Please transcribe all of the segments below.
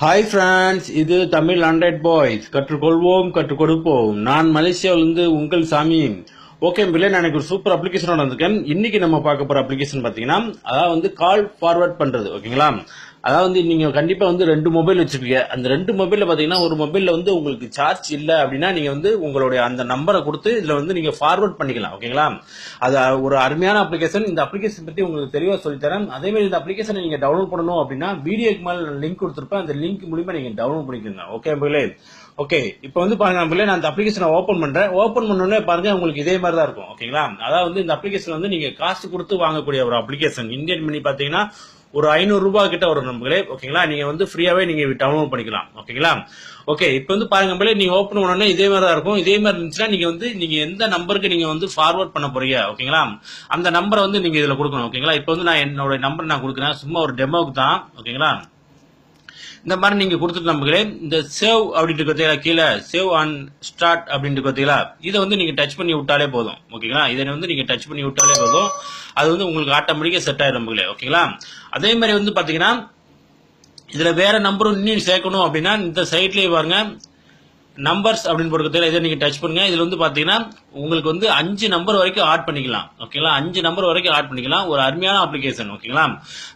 Hi friends, இது Tamil Android boys. கற்றுக்கொள்வோம், கற்றுக் கொடுப்போம். நான் மலேசியாவிலிருந்து உங்கள் சாமி. ஓகே பிள்ளை, நான் எனக்கு ஒரு சூப்பர் அப்ளிகேஷனோட வந்திருக்கேன். இன்னைக்கு நம்ம பார்க்க போற அப்ளிகேஷன் பார்த்தீங்கன்னா, அதாவது வந்து கால் ஃபார்வர்ட் பண்றது. ஓகேங்களா? அதாவது நீங்க கண்டிப்பா வந்து 2 மொபைல் வச்சிருப்பீங்க. அந்த 2 மொபைல்ல பாத்தீங்கன்னா, ஒரு மொபைல்ல வந்து உங்களுக்கு சார்ஜ் இல்ல அப்படின்னா நீங்க வந்து உங்களுடைய அந்த நம்பரை கொடுத்து இதுல வந்து நீங்க ஃபார்வர்ட் பண்ணிக்கலாம். ஓகேங்களா? அது ஒரு அருமையான அப்ளிகேஷன். இந்த அப்ளிகேஷன் பத்தி உங்களுக்கு தெளிவா சொல்லித்தரேன். அதே மாதிரி இந்த அப்ளிகேஷனை நீங்க டவுன்லோட் பண்ணணும் அப்படின்னா வீடியோக்கு மேல லிங்க் கொடுத்துருப்பேன். அந்த லிங்க் மூலமா நீங்க டவுன்லோட் பண்ணிக்கோங்க. ஓகே பிள்ளை? ஓகே, இப்போ வந்து பாருங்க பிள்ளை, நான் இந்த அப்ளிகேஷனை ஓபன் பண்றேன். ஓபன் பண்ணோடனே பாருங்க உங்களுக்கு இதே மாதிரி தான் இருக்கும். ஓகேங்களா? அதாவது வந்து இந்த அப்ளிகேஷன் வந்து நீங்க காசு கொடுத்து வாங்கக்கூடிய ஒரு அப்ளிகேஷன். இந்தியன் மணி பாத்தீங்கன்னா ஒரு 500 ரூபாய் கிட்ட வரும் நம்மளே. ஓகேங்களா? நீங்க வந்து ஃப்ரீயாவே நீங்க டவுன்லோட் பண்ணிக்கலாம். ஓகேங்களா? ஓகே, இப்போ வந்து பாருங்க நம்மளே, நீங்க ஓபன் பண்ணோடனே இதே மாதிரி தான் இருக்கும். இதே மாதிரி இருந்துச்சுன்னா நீங்க எந்த நம்பருக்கு நீங்க வந்து ஃபார்வர்ட் பண்ண போறீங்க. ஓகேங்களா? அந்த நம்பரை வந்து நீங்க இதுல கொடுக்கணும். ஓகேங்களா? இப்போ வந்து நான் என்னோட நம்பர் நான் கொடுக்குறேன், சும்மா ஒரு டெமோக்கு தான். ஓகேங்களா? இந்த மாதிரி நீங்க கொடுத்துட்டு நம்புகிறே இந்த சேவ் அப்படின்ட்டு பார்த்தீங்களா, கீழே சேவ் அண்ட் ஸ்டார்ட் அப்படின்ட்டு பார்த்தீங்களா, இதை வந்து நீங்க டச் பண்ணி விட்டாலே போதும். ஓகேங்களா? இதை வந்து நீங்க டச் பண்ணி விட்டாலே போதும். அது வந்து உங்களுக்கு ஆட்டோமேட்டிக்கா செட் ஆயிடும் நம்புகளே. ஓகேங்களா? அதே மாதிரி வந்து பாத்தீங்கன்னா, இதுல வேற நம்பரும் இன்னும் சேர்க்கணும் அப்படின்னா இந்த சைட்லயே பாருங்க, நம்பர்ஸ் அப்படின்னு போட்டு இதை நீங்க டச் பண்ணுங்க. இதுல வந்து பாத்தீங்கன்னா உங்களுக்கு வந்து 5 நம்பர் வரைக்கும் ஆட் பண்ணிக்கலாம். ஓகேங்களா? 5 நம்பர் வரைக்கும் ஆட் பண்ணிக்கலாம். ஒரு அருமையான அப்ளிகேஷன். ஓகேங்களா?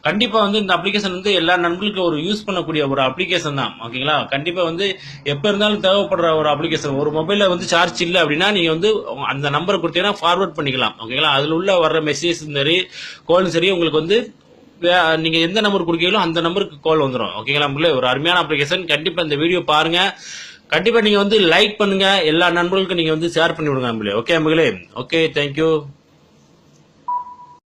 கண்டிப்பா வந்து இந்த அப்ளிகேஷன் வந்து எல்லா நண்பர்களுக்கும் ஒரு யூஸ் பண்ணக்கூடிய ஒரு அப்ளிகேஷன் தான். ஓகேங்களா? கண்டிப்பா வந்து எப்ப இருந்தாலும் தேவைப்படுற ஒரு அப்ளிகேஷன். ஒரு மொபைல்ல வந்து சார்ஜ் இல்லை அப்படின்னா நீங்க வந்து அந்த நம்பர் கொடுத்தீங்கன்னா ஃபார்வர்ட் பண்ணிக்கலாம். ஓகேங்களா? அதுல உள்ள வர்ற மெசேஜ் சரி, கோலும் சரி, உங்களுக்கு வந்து நீங்க எந்த நம்பர் கொடுக்கீங்களோ அந்த நம்பருக்கு கால் வந்துடும். ஓகேங்களா? ஒரு அருமையான அப்ளிகேஷன். கண்டிப்பா இந்த வீடியோ பாருங்க. கண்டிப்பா நீங்க வந்து லைக் பண்ணுங்க. எல்லா நண்பர்களுக்கும் நீங்க வந்து ஷேர் பண்ணி விடுங்க. ஓகே மகளே? Okay, thank you.